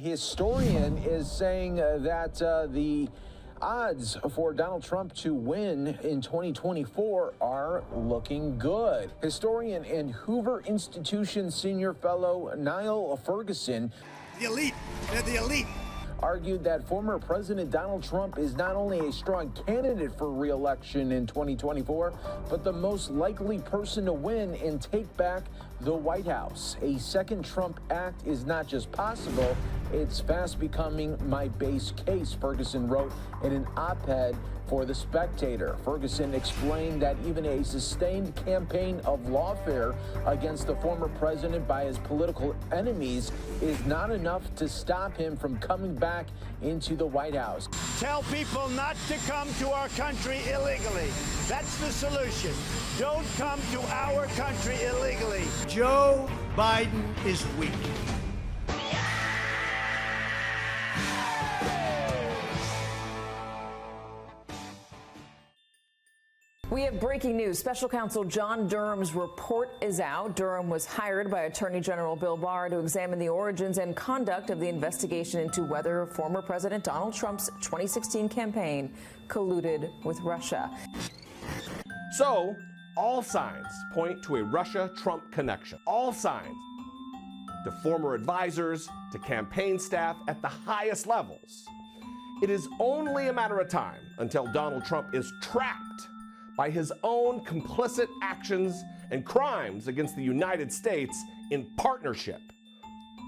historian is saying that the odds for Donald Trump to win in 2024 are looking good. Historian and Hoover Institution senior fellow Niall Ferguson, the elite, they're the elite, argued that former President Donald Trump is not only a strong candidate for re-election in 2024, but the most likely person to win and take back the White House. A second Trump act is not just possible, it's fast becoming my base case, Ferguson wrote in an op-ed for The Spectator. Ferguson explained that even a sustained campaign of lawfare against the former president by his political enemies is not enough to stop him from coming back into the White House. Tell people not to come to our country illegally. That's the solution. Don't come to our country illegally. Joe Biden is weak. We have breaking news. Special counsel John Durham's report is out. Durham was hired by Attorney General Bill Barr to examine the origins and conduct of the investigation into whether former President Donald Trump's 2016 campaign colluded with Russia. So, all signs point to a Russia-Trump connection. All signs. To former advisors, to campaign staff at the highest levels. It is only a matter of time until Donald Trump is trapped by his own complicit actions and crimes against the United States in partnership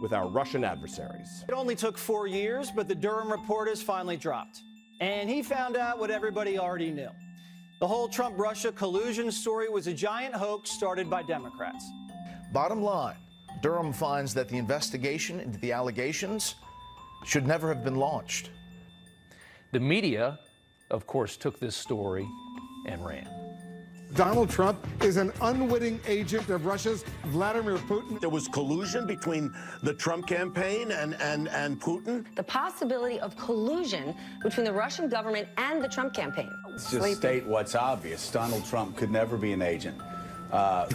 with our Russian adversaries. It only took 4 years, but the Durham report is finally dropped. And he found out what everybody already knew. The whole Trump-Russia collusion story was a giant hoax started by Democrats. Bottom line, Durham finds that the investigation into the allegations should never have been launched. The media, of course, took this story and ran. Donald Trump is an unwitting agent of Russia's Vladimir Putin. There was collusion between the Trump campaign and Putin. The possibility of collusion between the Russian government and the Trump campaign. Let's just state what's obvious. Donald Trump could never be an agent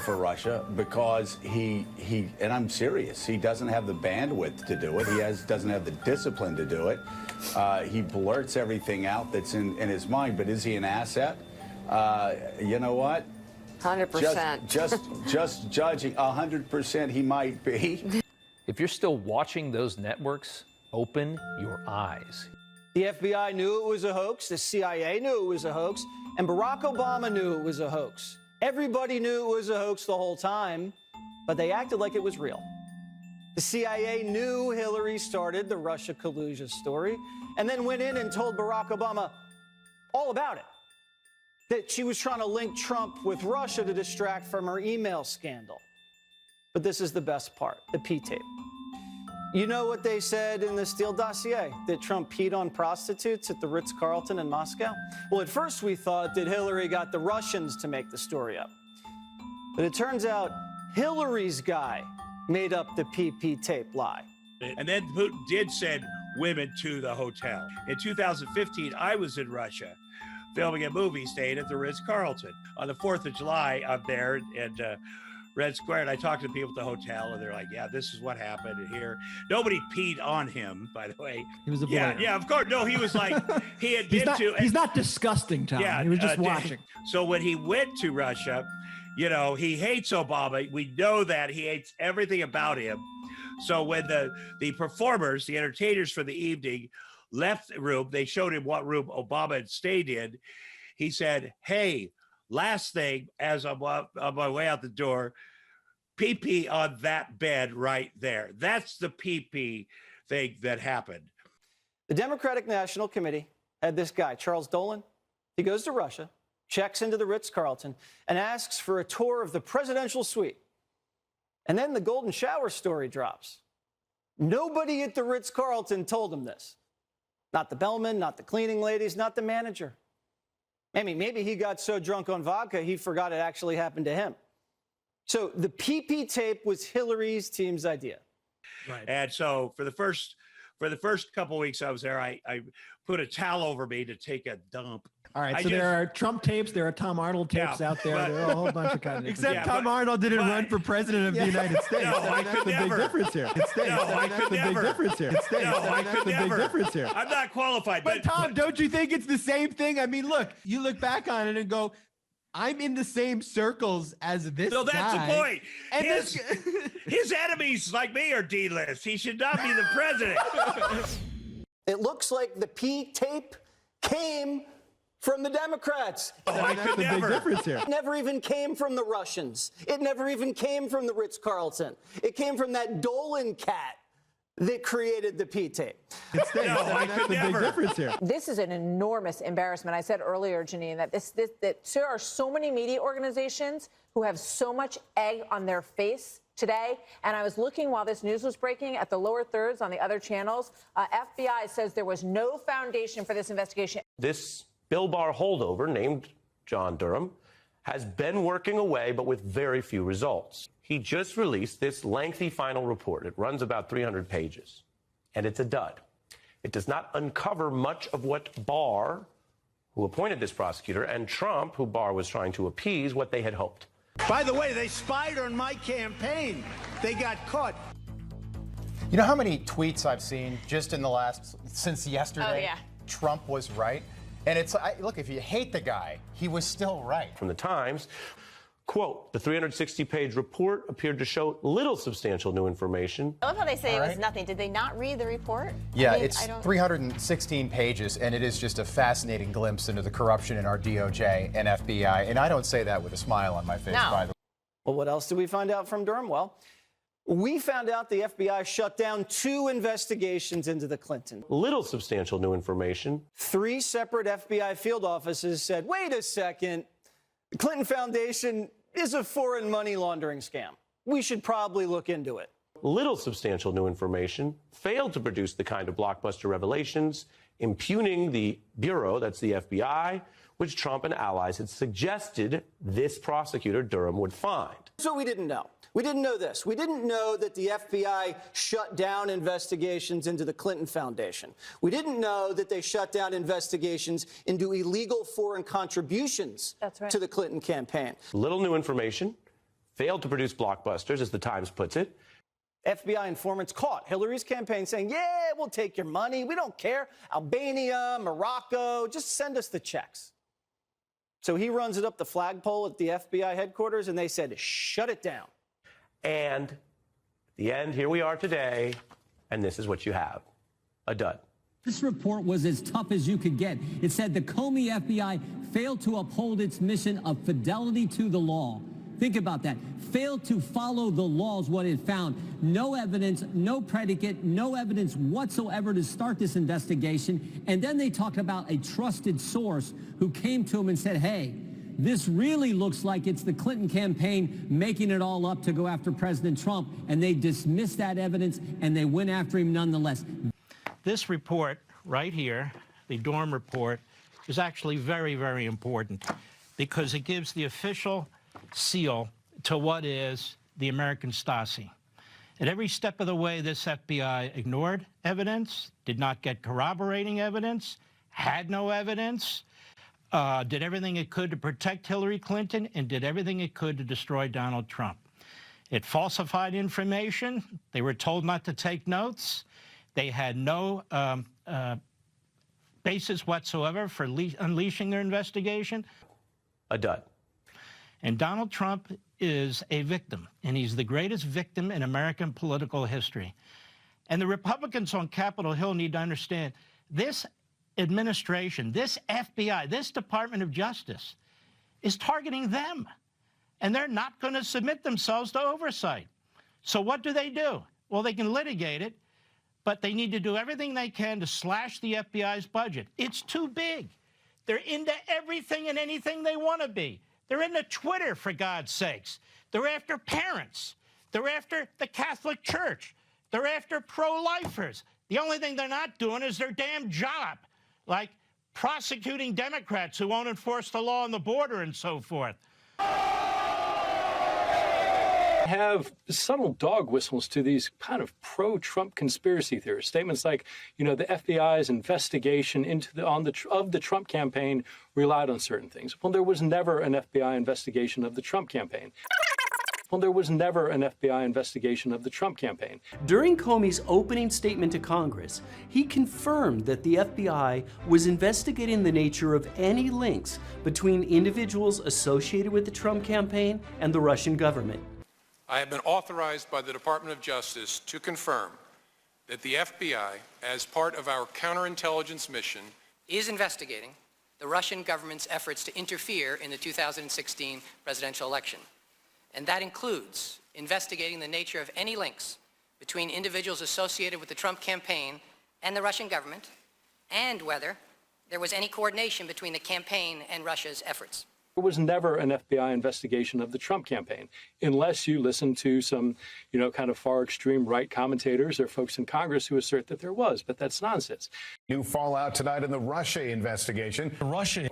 for Russia because he, and I'm serious, he doesn't have the bandwidth to do it. He doesn't have the discipline to do it. He blurts everything out that's in his mind, but is he an asset? You know what? 100%. Just judging, 100% he might be. If you're still watching those networks, open your eyes. The FBI knew it was a hoax, the CIA knew it was a hoax, and Barack Obama knew it was a hoax. Everybody knew it was a hoax the whole time, but they acted like it was real. The CIA knew Hillary started the Russia collusion story and then went in and told Barack Obama all about it. That she was trying to link Trump with Russia to distract from her email scandal. But this is the best part, the P-tape. You know what they said in the Steele dossier? That Trump peed on prostitutes at the Ritz-Carlton in Moscow? Well, at first we thought that Hillary got the Russians to make the story up. But it turns out Hillary's guy made up the PP tape lie. And then Putin did send women to the hotel. In 2015, I was in Russia filming a movie, staying at the Ritz-Carlton. On the 4th of July, I'm there in Red Square, and I talked to the people at the hotel, and they're like, yeah, this is what happened here. Nobody peed on him, by the way. He was a voyeur. Yeah, of course. No, he was like, he had been to... He's not disgusting, Tom. Yeah, he was just watching. So when he went to Russia, you know, he hates Obama. We know that. He hates everything about him. So when the performers, the entertainers for the evening, left the room, they showed him what room Obama had stayed in. He said, hey, last thing, as I'm on my way out the door, pee-pee on that bed right there. That's the pee-pee thing that happened. The Democratic National Committee had this guy, Charles Dolan. He goes to Russia, checks into the Ritz-Carlton, and asks for a tour of the presidential suite. And then the golden shower story drops. Nobody at the Ritz-Carlton told him this. Not the bellman, not the cleaning ladies, not the manager. Maybe he got so drunk on vodka he forgot it actually happened to him. So the PP tape was Hillary's team's idea. Right. And so for the first couple of weeks I was there, I put a towel over me to take a dump. All right, so there are Trump tapes, there are Tom Arnold tapes out there. There are a whole bunch of kind of Except Tom Arnold didn't run for president of the United States. No, that's the big difference here. That's the big difference here. That's the big difference here. I'm not qualified. But Tom, don't you think it's the same thing? I mean, look, you look back on it and go, I'm in the same circles as this guy. So that's the point. And his enemies like me are D-list. He should not be the president. It looks like the P tape came from the Democrats. That's the big difference here. It never even came from the Russians. It never even came from the Ritz-Carlton. It came from that Dolan cat that created the P tape. That's the big difference here. This is an enormous embarrassment. I said earlier, Janine, that there are so many media organizations who have so much egg on their face today. And I was looking while this news was breaking at the lower thirds on the other channels. FBI says there was no foundation for this investigation. This Bill Barr holdover, named John Durham, has been working away, but with very few results. He just released this lengthy final report. It runs about 300 pages, and it's a dud. It does not uncover much of what Barr, who appointed this prosecutor, and Trump, who Barr was trying to appease, what they had hoped. By the way, they spied on my campaign. They got caught. You know how many tweets I've seen just in the since yesterday? Oh, yeah. Trump was right. And it's, look, if you hate the guy, he was still right. From the Times, quote, the 360-page report appeared to show little substantial new information. I love how they say it was nothing. Did they not read the report? Yeah, it's 316 pages, and it is just a fascinating glimpse into the corruption in our DOJ and FBI. And I don't say that with a smile on my face, by the way. Well, what else did we find out from Durham? Well, we found out the FBI shut down 2 investigations into the Clinton. Little substantial new information. 3 separate FBI field offices said, wait a second, the Clinton Foundation is a foreign money laundering scam. We should probably look into it. Little substantial new information failed to produce the kind of blockbuster revelations impugning the Bureau, that's the FBI, which Trump and allies had suggested this prosecutor, Durham, would find. So we didn't know. We didn't know this. We didn't know that the FBI shut down investigations into the Clinton Foundation. We didn't know that they shut down investigations into illegal foreign contributions to the Clinton campaign. Little new information, failed to produce blockbusters, as the Times puts it. FBI informants caught Hillary's campaign saying, yeah, we'll take your money. We don't care. Albania, Morocco, just send us the checks. So he runs it up the flagpole at the FBI headquarters, and they said, shut it down. And at the end, here we are today, and this is what you have, a dud. This report was as tough as you could get. It said the Comey FBI failed to uphold its mission of fidelity to the law. Think about that. Failed to follow the laws, what it found. No evidence, no predicate, no evidence whatsoever to start this investigation. And then they talked about a trusted source who came to him and said, hey, this really looks like it's the Clinton campaign making it all up to go after President Trump. And they dismissed that evidence, and they went after him nonetheless. This report right here, the Durham report, is actually very, very important because it gives the official seal to what is the American Stasi. At every step of the way, this FBI ignored evidence, did not get corroborating evidence, had no evidence, did everything it could to protect Hillary Clinton, and did everything it could to destroy Donald Trump. It falsified information. They were told not to take notes. They had no basis whatsoever for unleashing their investigation. A dud. And Donald Trump is a victim, and he's the greatest victim in American political history. And the Republicans on Capitol Hill need to understand this administration, this FBI, this Department of Justice is targeting them, and they're not going to submit themselves to oversight. So what do? Well, they can litigate it, but they need to do everything they can to slash the FBI's budget. It's too big. They're into everything and anything they want to be. They're into Twitter, for God's sakes. They're after parents. They're after the Catholic Church. They're after pro-lifers. The only thing they're not doing is their damn job, like prosecuting Democrats who won't enforce the law on the border and so forth. have subtle dog whistles to these kind of pro-Trump conspiracy theorists. Statements like, the FBI's investigation of the Trump campaign relied on certain things. Well, there was never an FBI investigation of the Trump campaign. During Comey's opening statement to Congress, he confirmed that the FBI was investigating the nature of any links between individuals associated with the Trump campaign and the Russian government. I have been authorized by the Department of Justice to confirm that the FBI, as part of our counterintelligence mission, is investigating the Russian government's efforts to interfere in the 2016 presidential election. And that includes investigating the nature of any links between individuals associated with the Trump campaign and the Russian government, and whether there was any coordination between the campaign and Russia's efforts. There was never an FBI investigation of the Trump campaign, unless you listen to some, kind of far extreme right commentators or folks in Congress who assert that there was, but that's nonsense. New fallout tonight in the Russia investigation. Russians.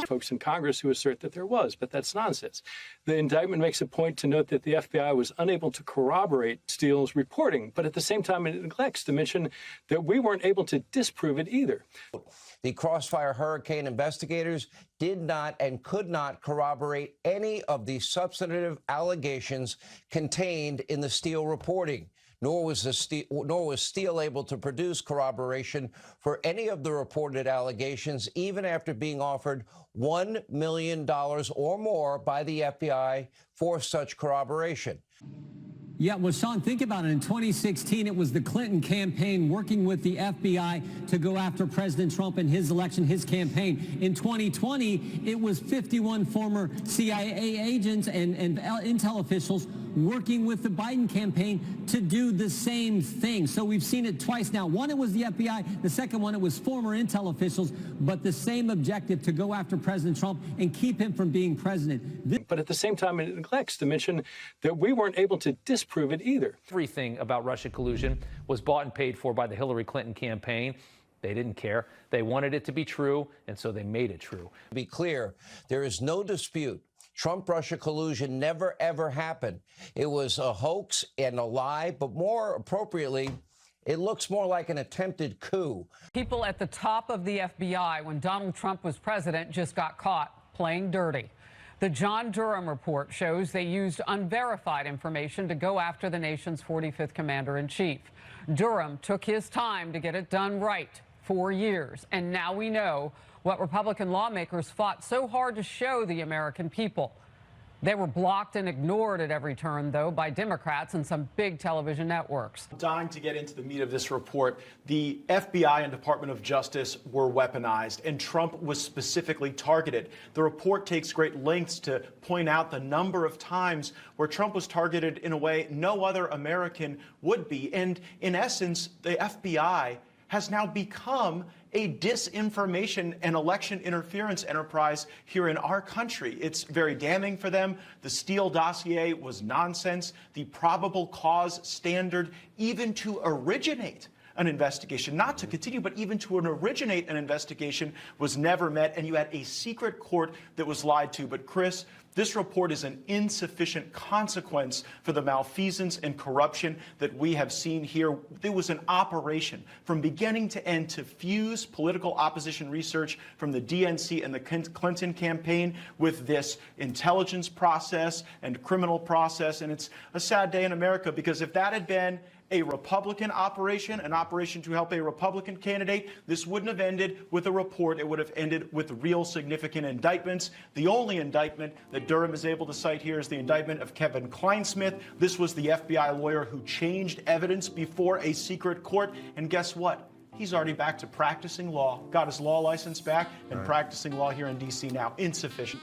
Folks in Congress who assert that there was, but that's nonsense. The indictment makes a point to note that the FBI was unable to corroborate Steele's reporting, but at the same time it neglects to mention that we weren't able to disprove it either. The Crossfire Hurricane investigators did not and could not corroborate any of the substantive allegations contained in the Steele reporting, nor was Steele able to produce corroboration for any of the reported allegations, even after being offered $1 million or more by the FBI for such corroboration. Yeah, well, Sean, think about it. In 2016, it was the Clinton campaign working with the FBI to go after President Trump and his election, his campaign. In 2020, it was 51 former CIA agents and intel officials working with the Biden campaign to do the same thing. So we've seen it twice now. One, it was the FBI. The second one, it was former intel officials, but the same objective, to go after President Trump and keep him from being president. But at the same time, it neglects to mention that we weren't able to disprove it either. Everything about Russia collusion was bought and paid for by the Hillary Clinton campaign. They didn't care. They wanted it to be true, and so they made it true. To be clear, there is no dispute. Trump-Russia collusion never, ever happened. It was a hoax and a lie, but more appropriately, it looks more like an attempted coup. People at the top of the FBI when Donald Trump was president just got caught playing dirty. The John Durham report shows they used unverified information to go after the nation's 45th commander-in-chief. Durham took his time to get it done right, 4 years, and now we know what Republican lawmakers fought so hard to show the American people. They were blocked and ignored at every turn, though, by Democrats and some big television networks. Dying to get into the meat of this report, the FBI and Department of Justice were weaponized, and Trump was specifically targeted. The report takes great lengths to point out the number of times where Trump was targeted in a way no other American would be. And in essence, the FBI has now become a disinformation and election interference enterprise here in our country. It's very damning for them. The Steele dossier was nonsense. The probable cause standard, even to originate an investigation, not to continue, but even to originate an investigation, was never met, and you had a secret court that was lied to. But Chris, this report is an insufficient consequence for the malfeasance and corruption that we have seen here. There was an operation from beginning to end to fuse political opposition research from the DNC and the Clinton campaign with this intelligence process and criminal process. And it's a sad day in America, because if that had been a Republican operation, an operation to help a Republican candidate, this wouldn't have ended with a report. It would have ended with real significant indictments. The only indictment that Durham is able to cite here is the indictment of Kevin Kleinsmith. This was the FBI lawyer who changed evidence before a secret court. And guess what? He's already back to practicing law, got his law license back, and practicing law here in D.C. now. Insufficient.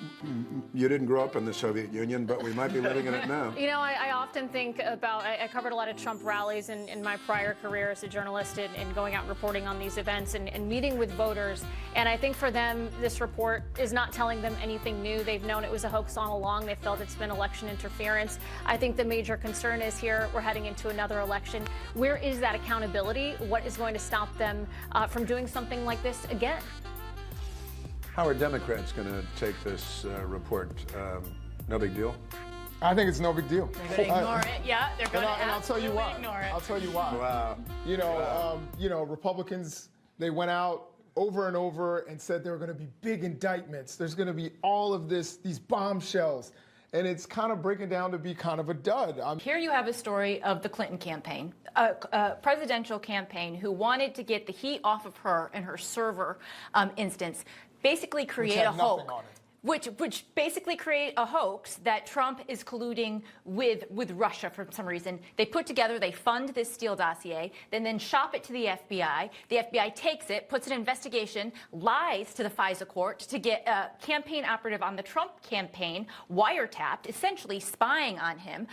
You didn't grow up in the Soviet Union, but we might be living in it now. You know, I often think about, I covered a lot of Trump rallies in my prior career as a journalist and going out and reporting on these events and meeting with voters. And I think for them, this report is not telling them anything new. They've known it was a hoax all along. They felt it's been election interference. I think the major concern is here, we're heading into another election. Where is that accountability? What is going to stop them from doing something like this again. How are Democrats going to take this report? No big deal? I think it's no big deal. They're going to ignore it. Yeah, they're going to and I'll tell you why. ignore it. I'll tell you why. Wow. You know, Republicans, they went out over and over and said there were going to be big indictments. There's going to be all of these bombshells. And it's kind of breaking down to be kind of a dud. Here you have a story of the Clinton campaign, a presidential campaign who wanted to get the heat off of her and her server instance, basically create a hoax. Which basically create a hoax that Trump is colluding with Russia for some reason. They put together, they fund this Steele dossier, then shop it to the FBI. The FBI takes it, puts an investigation, lies to the FISA court to get a campaign operative on the Trump campaign wiretapped, essentially spying on him.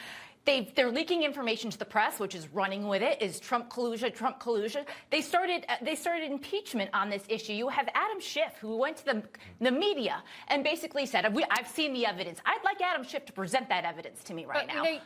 They're leaking information to the press, which is running with it. Is Trump collusion? Trump collusion? They started impeachment on this issue. You have Adam Schiff, who went to the media and basically said, "I've seen the evidence. I'd like Adam Schiff to present that evidence to me right now." They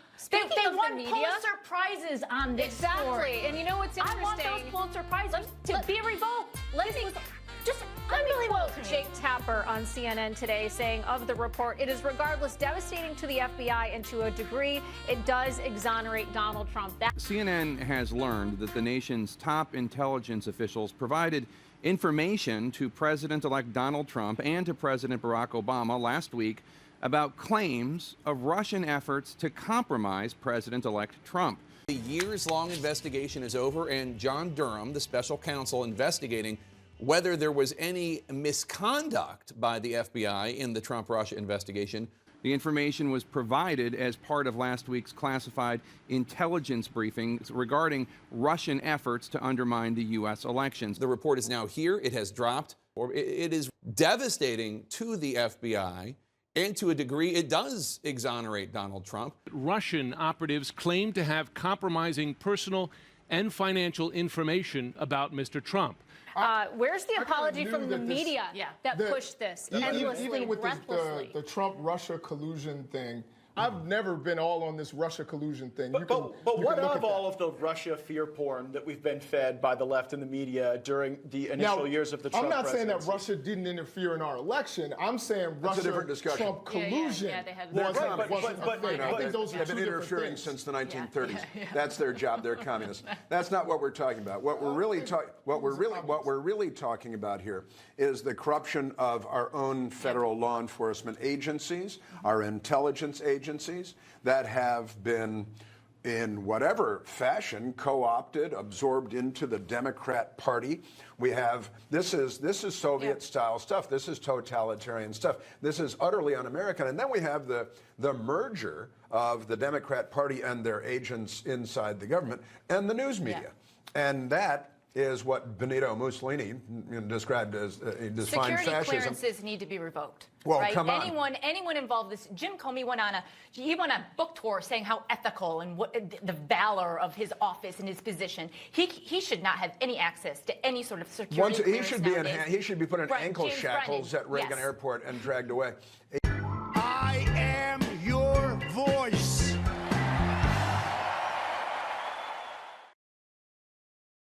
won the media, Pulitzer prizes on this story. And you know what's interesting? I want those Pulitzer prizes to be revoked. Let me quote Jake Tapper on CNN today saying of the report, "It is regardless devastating to the FBI, and to a degree, it does exonerate Donald Trump." CNN has learned that the nation's top intelligence officials provided information to President-elect Donald Trump and to President Barack Obama last week about claims of Russian efforts to compromise President-elect Trump. The years-long investigation is over, and John Durham, the special counsel investigating whether there was any misconduct by the FBI in the Trump-Russia investigation. The information was provided as part of last week's classified intelligence briefings regarding Russian efforts to undermine the U.S. elections. The report is now here. It has dropped. It is devastating to the FBI, and to a degree, it does exonerate Donald Trump. Russian operatives claim to have compromising personal and financial information about Mr. Trump. Where's the apology from the media that pushed this endlessly, even with breathlessly? the Trump-Russia collusion thing, I've never been all on this Russia collusion thing. But what of all of the Russia fear porn that we've been fed by the left and the media during the initial years of the Trump presidency? I'm not saying that presidency? Russia didn't interfere in our election. I'm saying That's a different discussion. Russia-Trump collusion wasn't a thing. I think those are they've two been different interfering things. since the 1930s. That's their job. They're communists. That's not what we're talking about. What we're really talking about here is the corruption of our own federal law enforcement agencies, our intelligence agencies, that have been, in whatever fashion, co-opted, absorbed into the Democrat Party. We have this is Soviet-style stuff. This is totalitarian stuff. This is utterly un-American. And then we have the merger of the Democrat Party and their agents inside the government and the news media, and that is what Benito Mussolini described as defined Security fascism. clearances need to be revoked. Well, right? come on. Anyone involved this. Jim Comey went on a book tour saying how ethical and what the valor of his office and his position. He should not have any access to any sort of security clearance he should be put in ankle James shackles Brennan. at Reagan Yes. Airport and dragged away.